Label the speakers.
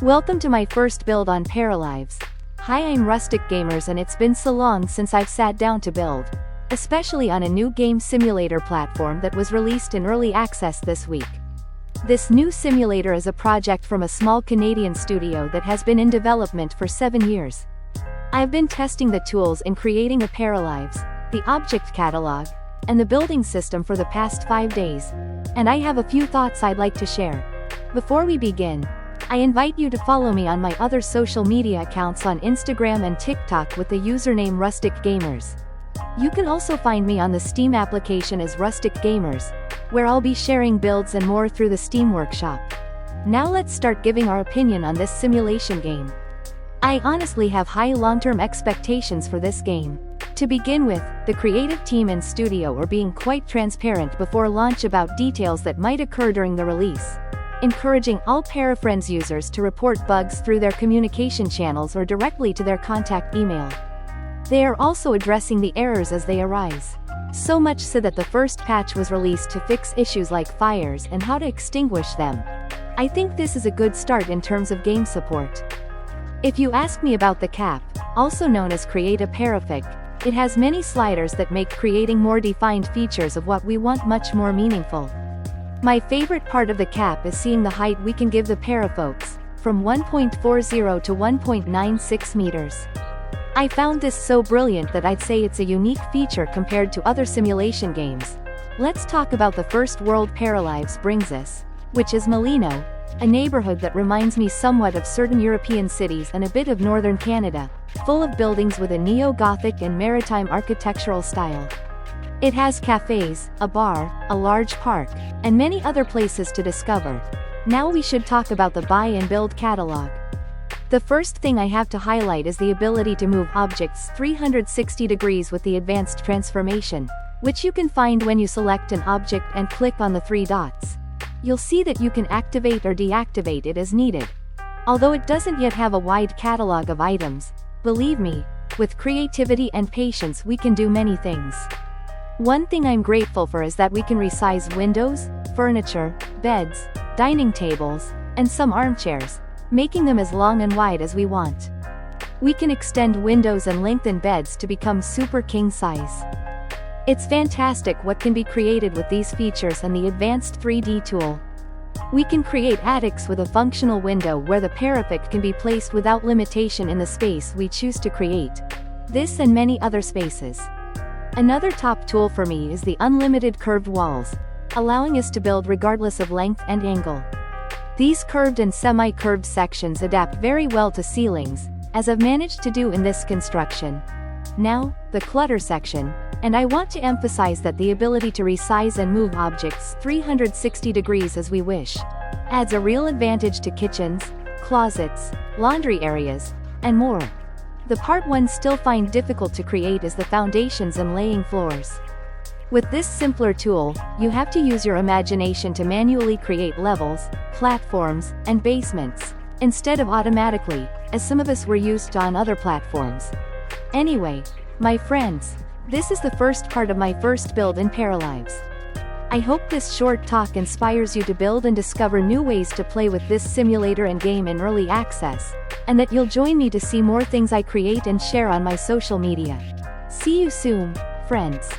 Speaker 1: Welcome to my first build on Paralives. Hi, I'm RusticGamers, and it's been so long since I've sat down to build, especially on a new game simulator platform that was released in early access this week. This new simulator is a project from a small Canadian studio that has been in development for 7 years. I've been testing the tools in creating a Paralives, the object catalog, and the building system for the past 5 days, and I have a few thoughts I'd like to share. Before we begin, I invite you to follow me on my other social media accounts on Instagram and TikTok with the username RusticGamers. You can also find me on the Steam application as RusticGamers, where I'll be sharing builds and more through the Steam workshop. Now let's start giving our opinion on this simulation game. I honestly have high long-term expectations for this game. To begin with, the creative team and studio are being quite transparent before launch about details that might occur during the release, encouraging all ParaFriends users to report bugs through their communication channels or directly to their contact email. They are also addressing the errors as they arise. So much so that the first patch was released to fix issues like fires and how to extinguish them. I think this is a good start in terms of game support. If you ask me about the cap, also known as Create a Parafig, it has many sliders that make creating more defined features of what we want much more meaningful. My favorite part of the cap is seeing the height we can give the parafolks, from 1.40 to 1.96 meters. I found this so brilliant that I'd say it's a unique feature compared to other simulation games. Let's talk about the first world Paralives brings us, which is Molino, a neighborhood that reminds me somewhat of certain European cities and a bit of northern Canada, full of buildings with a neo-Gothic and maritime architectural style. It has cafes, a bar, a large park, and many other places to discover. Now we should talk about the buy and build catalog. The first thing I have to highlight is the ability to move objects 360 degrees with the advanced transformation, which you can find when you select an object and click on the 3 dots. You'll see that you can activate or deactivate it as needed. Although it doesn't yet have a wide catalog of items, believe me, with creativity and patience we can do many things. One thing I'm grateful for is that we can resize windows, furniture, beds, dining tables, and some armchairs, making them as long and wide as we want. We can extend windows and lengthen beds to become super king size. It's fantastic what can be created with these features and the advanced 3D tool. We can create attics with a functional window where the parapet can be placed without limitation in the space we choose to create. This and many other spaces. Another top tool for me is the unlimited curved walls, allowing us to build regardless of length and angle. These curved and semi-curved sections adapt very well to ceilings, as I've managed to do in this construction. Now, the clutter section, and I want to emphasize that the ability to resize and move objects 360 degrees as we wish, adds a real advantage to kitchens, closets, laundry areas, and more. The part one still find difficult to create is the foundations and laying floors. With this simpler tool, you have to use your imagination to manually create levels, platforms, and basements, instead of automatically, as some of us were used to on other platforms. Anyway, my friends, this is the first part of my first build in Paralives. I hope this short talk inspires you to build and discover new ways to play with this simulator and game in early access, and that you'll join me to see more things I create and share on my social media. See you soon, friends.